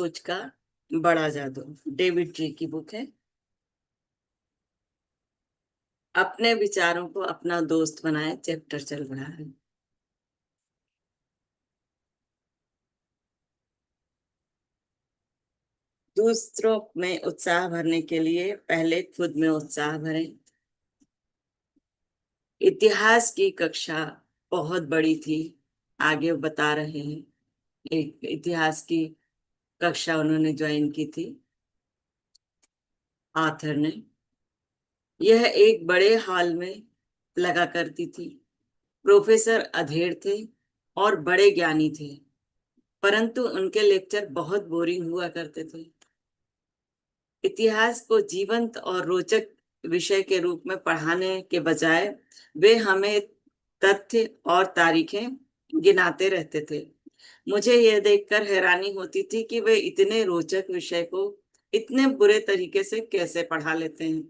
सोच का बड़ा जादू, डेविड ट्री की बुक है। अपने विचारों को अपना दोस्त बनाए चैप्टर चल रहा है। दूसरों में उत्साह भरने के लिए पहले खुद में उत्साह भरें। इतिहास की कक्षा बहुत बड़ी थी। आगे बता रहे हैं, एक इतिहास की कक्षा उन्होंने ज्वाइन की थी, आथर ने। यह एक बड़े हॉल में लगा करती थी। प्रोफेसर अधेड़ थे और बड़े ज्ञानी थे, परंतु उनके लेक्चर बहुत बोरिंग हुआ करते थे। इतिहास को जीवंत और रोचक विषय के रूप में पढ़ाने के बजाय वे हमें तथ्य और तारीखें गिनाते रहते थे। मुझे यह देखकर हैरानी होती थी कि वे इतने रोचक विषय को इतने बुरे तरीके से कैसे पढ़ा लेते हैं,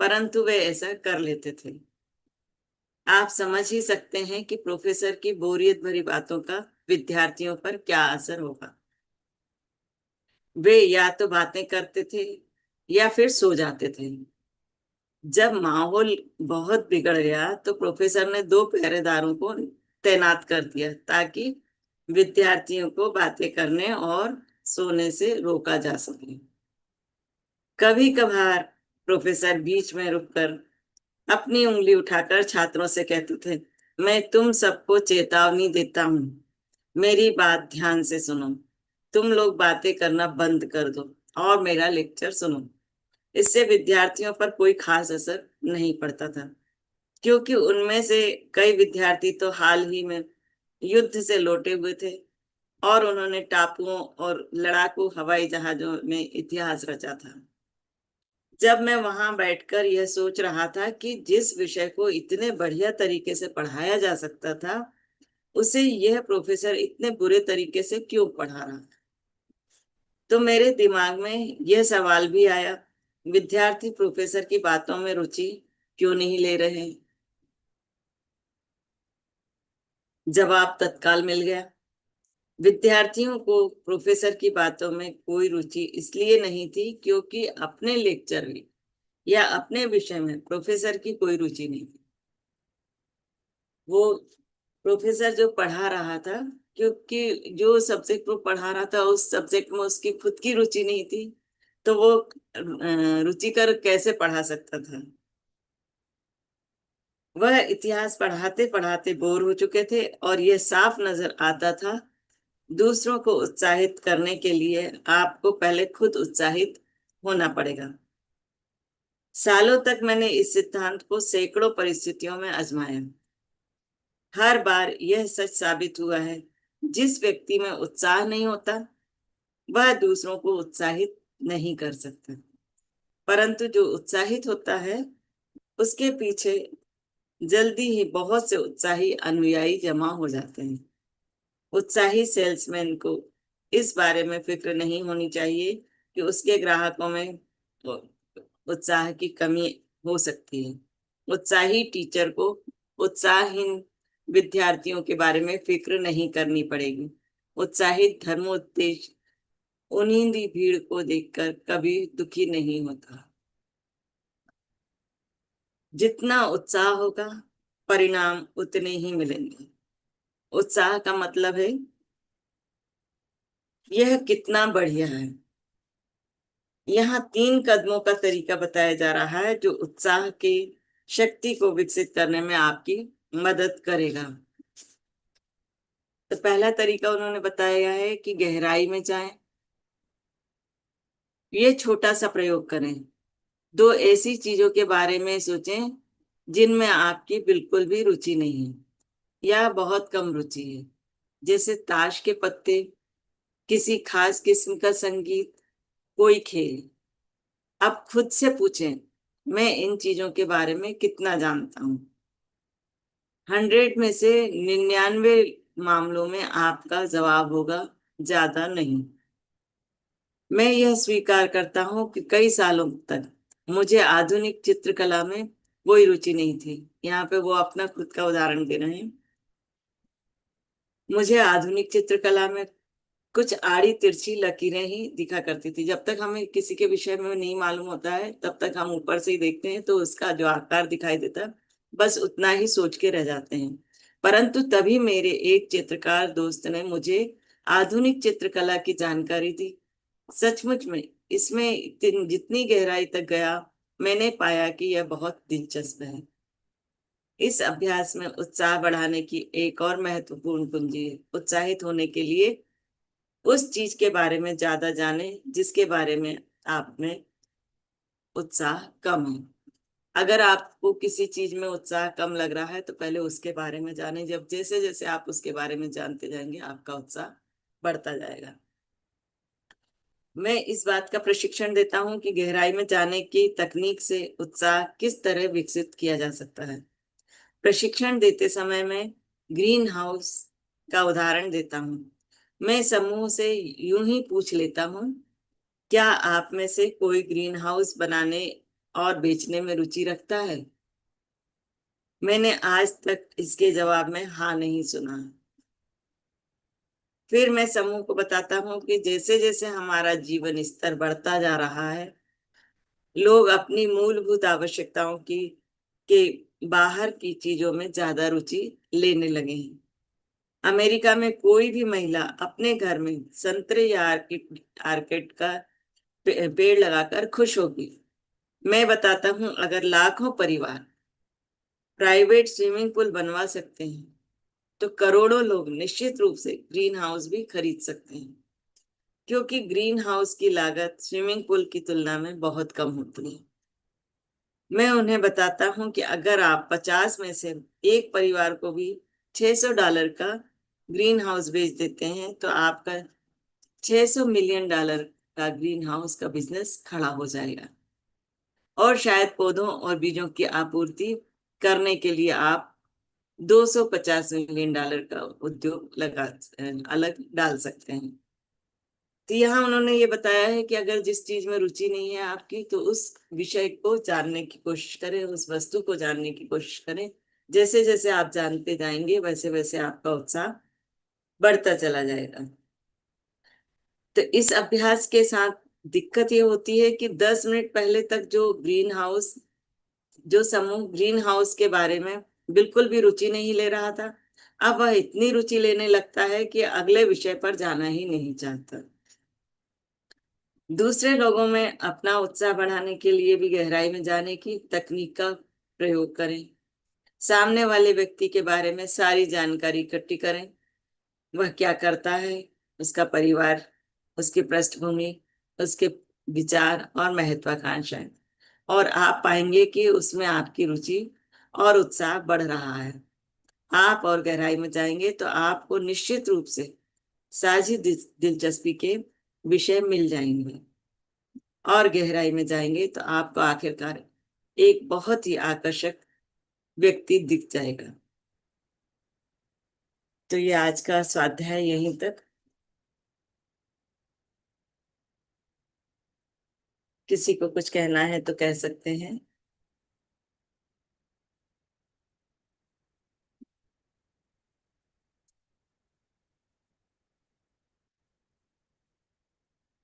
परंतु वे ऐसा कर लेते थे। आप समझ ही सकते हैं कि प्रोफेसर की बोरियत भरी बातों का विद्यार्थियों पर क्या असर होगा। वे या तो बातें करते थे या फिर सो जाते थे। जब माहौल बहुत बिगड़ गया तो प्रोफेसर ने दो पहरेदारों को तैनात कर दिया ताकि विद्यार्थियों को बातें करने और सोने से रोका जा सके। कभी कभार प्रोफेसर बीच में रुककर अपनी उंगली उठाकर छात्रों से कहते थे, मैं तुम सबको चेतावनी देता हूँ, मेरी बात ध्यान से सुनो। तुम लोग बातें करना बंद कर दो और मेरा लेक्चर सुनो। इससे विद्यार्थियों पर कोई खास असर नहीं पड़ता था, क्योंकि उनमें से कई विद्यार्थी तो हाल ही में युद्ध से लौटे हुए थे और उन्होंने टापुओं और लड़ाकू हवाई जहाजों में इतिहास रचा था। जब मैं वहां बैठकर यह सोच रहा था कि जिस विषय को इतने बढ़िया तरीके से पढ़ाया जा सकता था, उसे यह प्रोफेसर इतने बुरे तरीके से क्यों पढ़ा रहा, तो मेरे दिमाग में यह सवाल भी आया, विद्यार्थी प्रोफेसर की बातों में रुचि क्यों नहीं ले रहे। जवाब तत्काल मिल गया। विद्यार्थियों को प्रोफेसर की बातों में कोई रुचि इसलिए नहीं थी क्योंकि अपने लेक्चर में या अपने विषय में प्रोफेसर की कोई रुचि नहीं थी। वो प्रोफेसर जो पढ़ा रहा था, क्योंकि जो सब्जेक्ट वो पढ़ा रहा था उस सब्जेक्ट में उसकी खुद की रुचि नहीं थी, तो वो रुचिकर कैसे पढ़ा सकता था। वह इतिहास पढ़ाते पढ़ाते बोर हो चुके थे और यह साफ नजर आता था। दूसरों को उत्साहित करने के लिए आपको पहले खुद उत्साहित होना पड़ेगा। सालों तक मैंने इस सिद्धांत को सैकड़ों परिस्थितियों में आजमाया। हर बार यह सच साबित हुआ है, जिस व्यक्ति में उत्साह नहीं होता वह दूसरों को उत्साहित नहीं कर सकता, परंतु जो उत्साहित होता है उसके पीछे जल्दी ही बहुत से उत्साही अनुयायी जमा हो जाते हैं। उत्साही सेल्समैन को इस बारे में फिक्र नहीं होनी चाहिए कि उसके ग्राहकों में उत्साह की कमी हो सकती है। उत्साही टीचर को उत्साहहीन विद्यार्थियों के बारे में फिक्र नहीं करनी पड़ेगी। उत्साहित धर्मोपदेश उन्हीं भीड़ को देखकर कभी दुखी नहीं होता। जितना उत्साह होगा परिणाम उतने ही मिलेंगे। उत्साह का मतलब है यह कितना बढ़िया है। यहाँ 3 कदमों का तरीका बताया जा रहा है जो उत्साह की शक्ति को विकसित करने में आपकी मदद करेगा। तो पहला तरीका उन्होंने बताया है कि गहराई में जाएं। ये छोटा सा प्रयोग करें। 2 ऐसी चीजों के बारे में सोचें जिनमें आपकी बिल्कुल भी रुचि नहीं है या बहुत कम रुचि है, जैसे ताश के पत्ते, किसी खास किस्म का संगीत, कोई खेल। अब खुद से पूछें, मैं इन चीजों के बारे में कितना जानता हूँ। 100 में से 99 मामलों में आपका जवाब होगा ज्यादा नहीं। मैं यह स्वीकार करता हूँ कि कई सालों तक मुझे आधुनिक चित्रकला में कोई रुचि नहीं थी। यहाँ पे वो अपना खुद का उदाहरण दे रहे हैं। मुझे आधुनिक चित्रकला में कुछ आड़ी तिरछी लकीरें ही दिखा करती थी। जब तक हमें किसी के विषय में नहीं मालूम होता है तब तक हम ऊपर से ही देखते हैं, तो उसका जो आकार दिखाई देता है बस उतना ही सोच के रह जाते हैं। परंतु तभी मेरे एक चित्रकार दोस्त ने मुझे आधुनिक चित्रकला की जानकारी दी। सचमुच में इसमें जितनी गहराई तक गया, मैंने पाया कि यह बहुत दिलचस्प है। इस अभ्यास में उत्साह बढ़ाने की एक और महत्वपूर्ण कुंजी है। उत्साहित होने के लिए उस चीज के बारे में ज्यादा जाने जिसके बारे में आप में उत्साह कम है। अगर आपको किसी चीज में उत्साह कम लग रहा है तो पहले उसके बारे में जाने। जब जैसे जैसे आप उसके बारे में जानते जाएंगे आपका उत्साह बढ़ता जाएगा। मैं इस बात का प्रशिक्षण देता हूँ कि गहराई में जाने की तकनीक से उत्साह किस तरह विकसित किया जा सकता है। प्रशिक्षण देते समय मैं ग्रीन हाउस का उदाहरण देता हूँ। मैं समूह से यूं ही पूछ लेता हूँ, क्या आप में से कोई ग्रीन हाउस बनाने और बेचने में रुचि रखता है? मैंने आज तक इसके जवाब में हाँ नहीं सुना। फिर मैं समूह को बताता हूँ कि जैसे जैसे हमारा जीवन स्तर बढ़ता जा रहा है, लोग अपनी मूलभूत आवश्यकताओं की के बाहर की चीजों में ज्यादा रुचि लेने लगे हैं। अमेरिका में कोई भी महिला अपने घर में संतरे या आर्किड का पेड़ लगाकर खुश होगी। मैं बताता हूँ, अगर लाखों परिवार प्राइवेट स्विमिंग पूल बनवा सकते हैं तो करोड़ों लोग निश्चित रूप से ग्रीन हाउस भी खरीद सकते हैं, क्योंकि ग्रीन हाउस की लागत स्विमिंग पूल की तुलना में बहुत कम होती है। मैं उन्हें बताता हूँ कि अगर आप 50 में से एक परिवार को भी $600 का ग्रीन हाउस बेच देते हैं तो आपका $600 मिलियन का ग्रीन हाउस का बिजनेस खड़ा हो जाएगा। और शायद पौधों और बीजों की आपूर्ति करने के लिए आप $250 मिलियन का उद्योग अलग डाल सकते हैं। तो यहाँ उन्होंने ये बताया है कि अगर जिस चीज में रुचि नहीं है आपकी, तो उस विषय को जानने की कोशिश करें, उस वस्तु को जानने की कोशिश करें। जैसे जैसे आप जानते जाएंगे वैसे वैसे आपका उत्साह बढ़ता चला जाएगा। तो इस अभ्यास के साथ दिक्कत ये होती है कि 10 मिनट पहले तक जो समूह ग्रीन हाउस के बारे में बिल्कुल भी रुचि नहीं ले रहा था, अब वह इतनी रुचि लेने लगता है कि अगले विषय पर जाना ही नहीं चाहता। दूसरे लोगों में अपना उत्साह बढ़ाने के लिए भी गहराई में जाने की तकनीक का प्रयोग करें। सामने वाले व्यक्ति के बारे में सारी जानकारी इकट्ठी करें। वह क्या करता है, उसका परिवार, उसकी पृष्ठभूमि, उसके विचार और महत्वाकांक्षाएं, और आप पाएंगे कि उसमें आपकी रुचि और उत्साह बढ़ रहा है। आप और गहराई में जाएंगे तो आपको निश्चित रूप से साझी दिलचस्पी के विषय मिल जाएंगे, और गहराई में जाएंगे तो आपको आखिरकार एक बहुत ही आकर्षक व्यक्ति दिख जाएगा। तो ये आज का स्वाध्याय यहीं तक। किसी को कुछ कहना है तो कह सकते हैं।